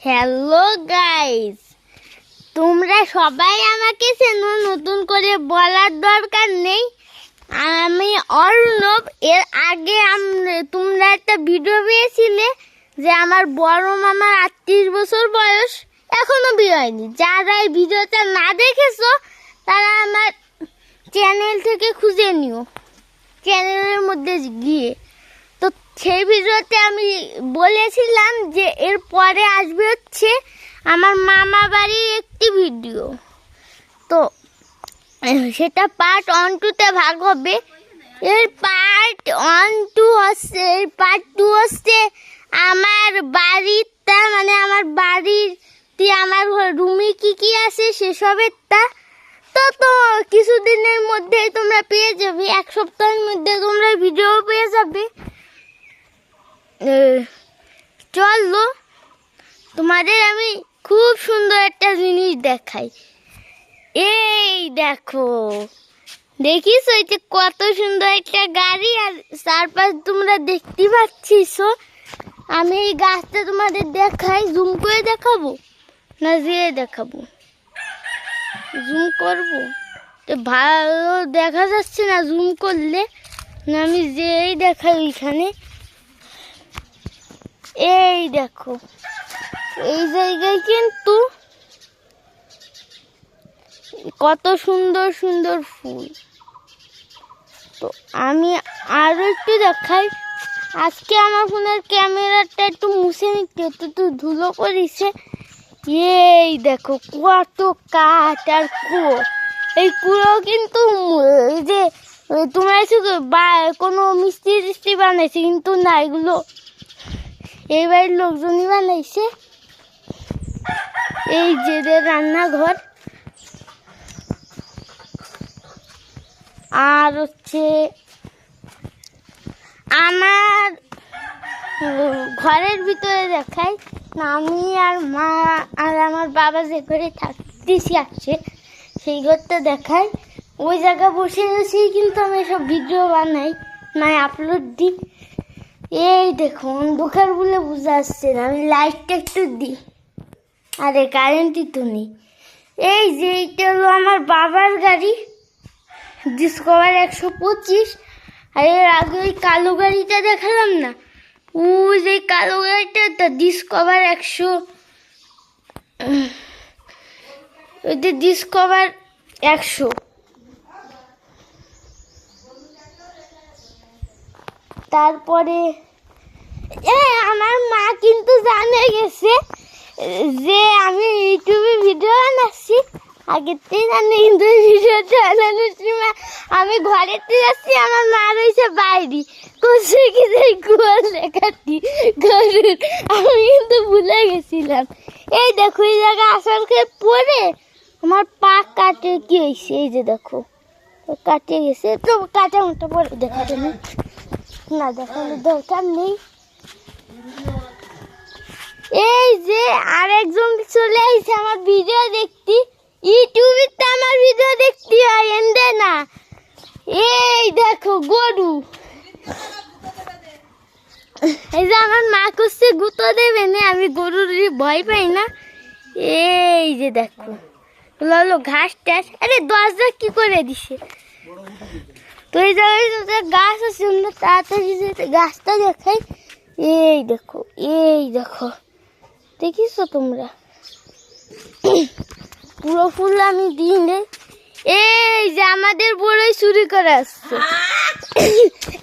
Hello guys, তোমরা সবাই আমাকে চেনো, নতুন করে বলার দরকার নেই। আমি অর্ণব। এর আগে তোমরা একটা ভিডিও পেয়েছিলে যে আমার বড় মামার 38 বছর বয়স, এখনো বিয়ে হয়নি। যারা এই ভিডিওটা না দেখেছো তারা আমার চ্যানেল থেকে খুঁজে নিও, চ্যানেলের মধ্যে গিয়ে। তো সেই ভিডিওতে আমি বলেছিলাম যে এর পরে আসবে হচ্ছে আমার মামা বাড়ির একটি ভিডিও। তো সেটা পার্ট 1-2-তে ভাগ হবে। এর পার্ট 1-2 হচ্ছে, এর পার্ট 2 হচ্ছে আমার বাড়িটা, মানে আমার বাড়িতে আমার রুমে কি আছে সেসবেরটা। তো কিছুদিনের মধ্যেই তোমরা পেয়ে যাবে, এক সপ্তাহের মধ্যে তোমরা ভিডিও পেয়ে যাবে। চলো তোমাদের আমি খুব সুন্দর একটা জিনিস দেখাই। এই দেখো, দেখিস ওইটা কত সুন্দর একটা গাড়ি, আর চারপাশ তোমরা দেখতে পাচ্ছিস। আমি এই গাছটা তোমাদের দেখাই, জুম করে দেখাবো না যেয়ে দেখাবো? জুম করব তো ভালো দেখা যাচ্ছে না জুম করলে, না আমি যেই দেখাই ওইখানে। এই দেখো, এই জায়গায় কিন্তু কত সুন্দর সুন্দর ফুল। তো আমি আরো একটু দেখাই। আজকে আমার ফোনের ক্যামেরাটা একটু মুছে নিতে, একটু ধুলো করেছে। এই দেখো কত কাঠ আর কুয়ো। এই কুয়ো কিন্তু যে তোমরা শুধু কোনো মিষ্টি বানাইছে, কিন্তু না, এগুলো এই বাড়ির লোকজনই বানাইছে। এই যে রান্নাঘর, আর হচ্ছে আমার ঘরের ভিতরে দেখাই না, আমি আর মা আর আমার বাবা যে ঘরে থাকতেছি আছে সেই ঘরটা দেখাই। ওই জায়গা বসে বসেই কিন্তু আমি সব ভিডিও বানাই, মানে আপলোড দিই। এই দেখো অন্ধকার বলে বোঝা আসছে না, আমি লাইটটা একটু দিই। আরে কারেন্টই তো নেই। এই যে এইটা হলো আমার বাবার গাড়ি, ডিসকভার 125। আর এর আগে ওই কালো গাড়িটা দেখালাম না, ওই যে কালো গাড়িটা ডিসকভার 100, ওইটা ডিসকভার 100। তারপরে আমার মা কিন্তু জানে গেছে যে আমি ইউটিউবে ভিডিও বানাচ্ছি, আগের থেকে জানি। কিন্তু ভিডিওটা বানানোর সময় আমি ঘরেতে যাচ্ছি, আমার মা রয়েছে বাইরে করছে কি গোল লেখাটি গরুর, আমি কিন্তু ভুলে গেছিলাম। এই দেখো এই জায়গায় আসার খেয়ে পরে আমার পা কাটে কি হয়েছে, এই যে দেখো কাটে গেছে। তো কাটা মতো পরে দেখাতে নেই, না দেখানোর দরকার নেই। এই যে আরেকজন চলে আসছে আমার ভিডিও দেখতে, ইউটিউবে তো আমার ভিডিও দেখতে হয়, এন্ডে না। এই দেখো গরু, এই যে আমার মা করছে গুঁতো দেবে না, আমি গরুর ভয় পাই না। এই যে দেখো হলো ঘাস টাস, আরে দরজা কি করে দিছে। তো এই জায়গায় গাছ আছে, তাড়াতাড়ি গাছটা দেখাই। এই দেখো, এই দেখো, দেখিস তোমরা পুরো ফুল আমি দিই নে। এই যে আমাদের বড়ই চুরি করে আসছে।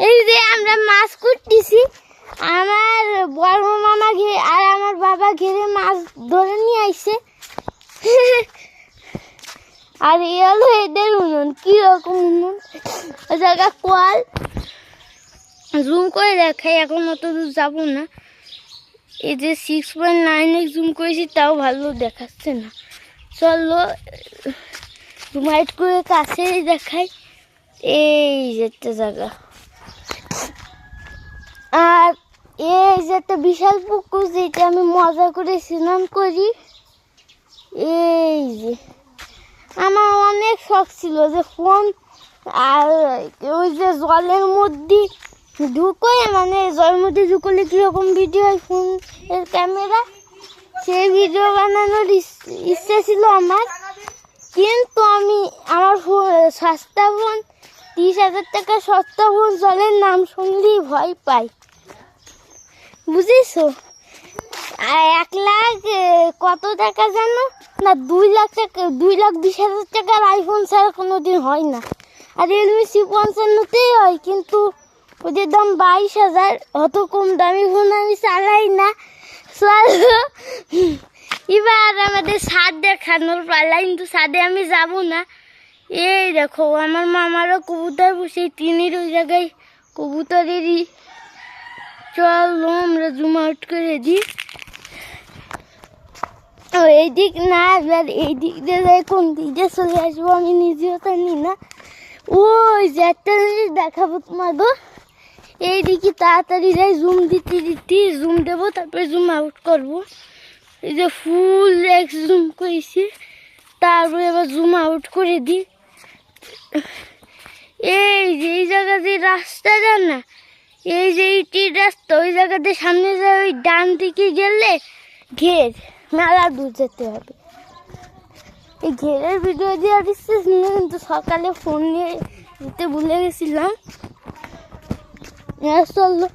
এই যে আমরা মাছ করতেছি, আমার বড় মামা আর আমার বাবা ঘেরে মাছ ধরে নিয়ে আইছে। আর এ হলো এদের উনুন, কিরকম উনুন, ওই জায়গা কল। জুম করে দেখাই, এখন অত দূর যাবো না। এই যে 6.9 জুম করেছি, তাও ভালো দেখাচ্ছে না। চলো জুমাইট করে কাছে দেখাই। এই যে একটা জায়গা, আর এই যে একটা বিশাল পুকুর, যেটা আমি মজা করে স্নান করি। এই যে আমার অনেক শখ ছিল যে ফোন আর ওই যে জলের মধ্যে ঢুকোয়, মানে জলের মধ্যে ঢুকলে কীরকম ভিডিও হয় ফোন এর ক্যামেরা, সেই ভিডিও বানানোর ইচ্ছে ছিল আমার, কিন্তু আমি আমার সস্তা ফোন 30,000 টাকা সস্তা ফোন জলের নাম শুনলেই ভয় পাই, বুঝেছো? 1 লাখ কত টাকা জানো না, 2 লাখ টাকা, 2,20,000 টাকার আইফোন ছাড়া কোনোদিন হয় না। আর রিয়েলমি C55তেই হয়, কিন্তু ওদের দাম 22,000। অত কম দামি ফোন আমি চালাই না। এবার আমাদের ছাদ দেখানোর পালা, কিন্তু ছাদে আমি যাব না। এই দেখো আমার মামারও কবুতর বসে, তিনের ওই জায়গায় কবুতরেরই। চলো আমরা জুম আউট করে দিই। এই দিক না, এবার এই দিক দিয়ে যাই, কোন দিক দিয়ে চলে আসবো আমি নিজেও জানি না। ওই যে একটা জিনিস দেখাবো তোমাকে, এই দিকে তাড়াতাড়ি যাই, জুম দিতে জুম দেবো, তারপরে জুম আউট করবো। এই যে ফুল জুম করেছি, তারপরে এবার জুম আউট করে দিই। এই যে এই জায়গা যে রাস্তা যান না, এই যে ইটির রাস্তা, ওই জায়গাতে সামনে যায়, ওই ডান দিকে গেলে ঘের, মেলা দূর যেতে হবে। এই ঘেরের ভিডিও দেওয়ার ইচ্ছে ছিল, কিন্তু সকালে ফোন নিয়ে যেতে ভুলে গেছিলাম। চলো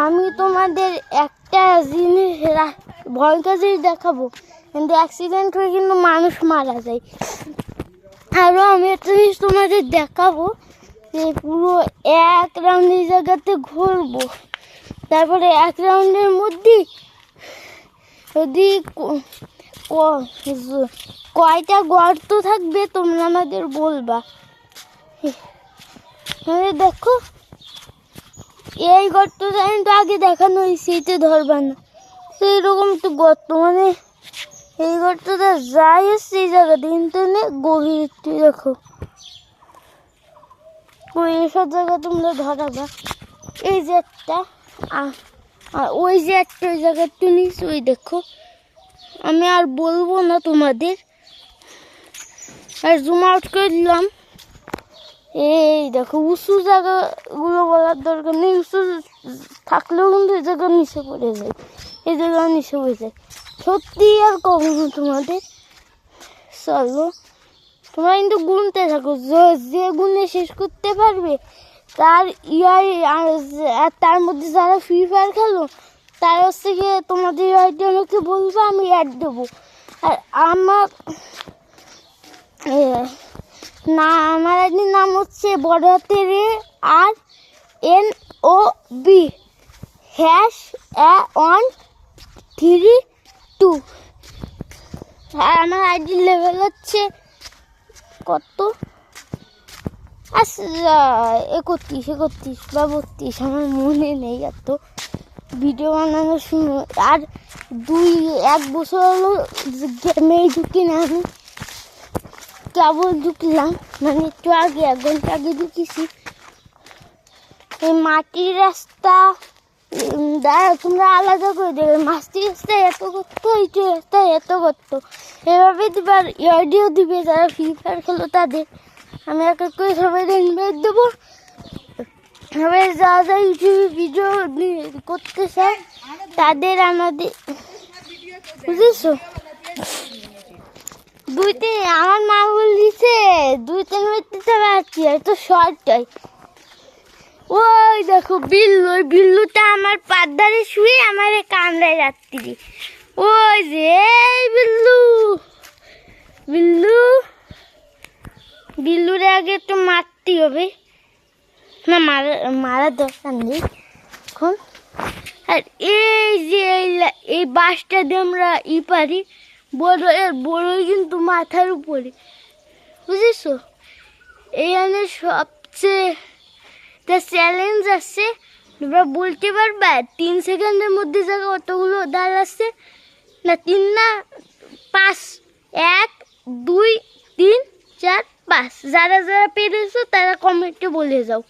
আমি তোমাদের একটা জিনিস ভয়ঙ্কর জিনিস দেখাবো, কিন্তু অ্যাক্সিডেন্ট হয়ে কিন্তু মানুষ মারা যায়। আরও আমি একটা জিনিস তোমাদের দেখাবো, যে পুরো 1 রাউন্ড এই জায়গাতে ঘুরবো, তারপরে 1 রাউন্ডের মধ্যে যদি কয়টা গর্ত থাকবে তোমরা আমাদের বলবা। দেখো এই গর্তটা কিন্তু আগে দেখানো হয়েছে, এতে ধরবা না, সেই রকম একটু গর্ত, মানে এই গর্তটা যাই হচ্ছে এই জায়গাতে, কিন্তু গভীর একটু দেখো, এইসব জায়গা তোমরা ধরাবা। এই যে একটা, আর ওই যে একটা, ওই জায়গা একটু নিচে, ওই দেখো। আমি আর বলবো না তোমাদের, আর জুম আউট করে দিলাম। এই দেখো উঁচু জায়গাগুলো বলার দরকার নেই, উঁচু থাকলেও কিন্তু এই জায়গার নিচে পড়ে যায়, এই জায়গার নিচে পড়ে যায়, সত্যি আর কখনো তোমাদের। চলো তোমরা কিন্তু গুনতে থাকো, যে গুনে শেষ করতে পারবে তার আর তার মধ্যে যারা ফ্রি ফায়ার খেলো তার হচ্ছে গিয়ে তোমাদের আইডি আমাকে বলবো, আমি অ্যাড দেবো। আর আমার আইডির নাম হচ্ছে বড় হাতের RNOB #132। আর আমার আইডির লেভেল হচ্ছে কত, আচ্ছা 31 বা 32, আমার মনে নেই এত, ভিডিও বানানোর সময়। আর 1 বছর হলো গেমেই ঢুকি না, আমি কেবল ঢুকলাম, মানে একটু আগে 1 ঘন্টা আগে ঢুকেছি। এই মাটির রাস্তা তোমরা আলাদা করে দেবে, মাটির রাস্তায় এত করতো, এইটি রাস্তায় এত করতো, এভাবে দিবার অডিও দিবে যারা ফ্রি ফায়ার খেলো তাদের। আমি এক এক করে সবাই ইনভাইট দেবো, সবাই যা যা ইউটিউবে ভিডিও করতে চায় তাদের আমাদের, বুঝেছো? আমার মা বলছে 2-3 মিনিট পাচ্ছি, আর তো শর্ট হয়। ওই দেখো বিল্লু, ওই বিল্লুটা আমার পাদ্দারে শুয়ে আমার কামড়ায় রাত্রি। ওই যে বিল্লু, বিল্লুরে আগে একটু মারতে হবে, না মারার দরকার নেই এখন। আর এই যে এই বাসটা দিয়ে আমরা পারি, বড়ই কিন্তু মাথার উপরে, বুঝেছো? এইখানে সবচেয়ে চ্যালেঞ্জ আছে, তোমরা বলতে পারবা 3 সেকেন্ডের মধ্যে জায়গা কতগুলো ডাল আছে? না 3 না 5, 1 2 3 4 5। যারা যারা পেরেছো তারা কমেন্টে বলে যাও।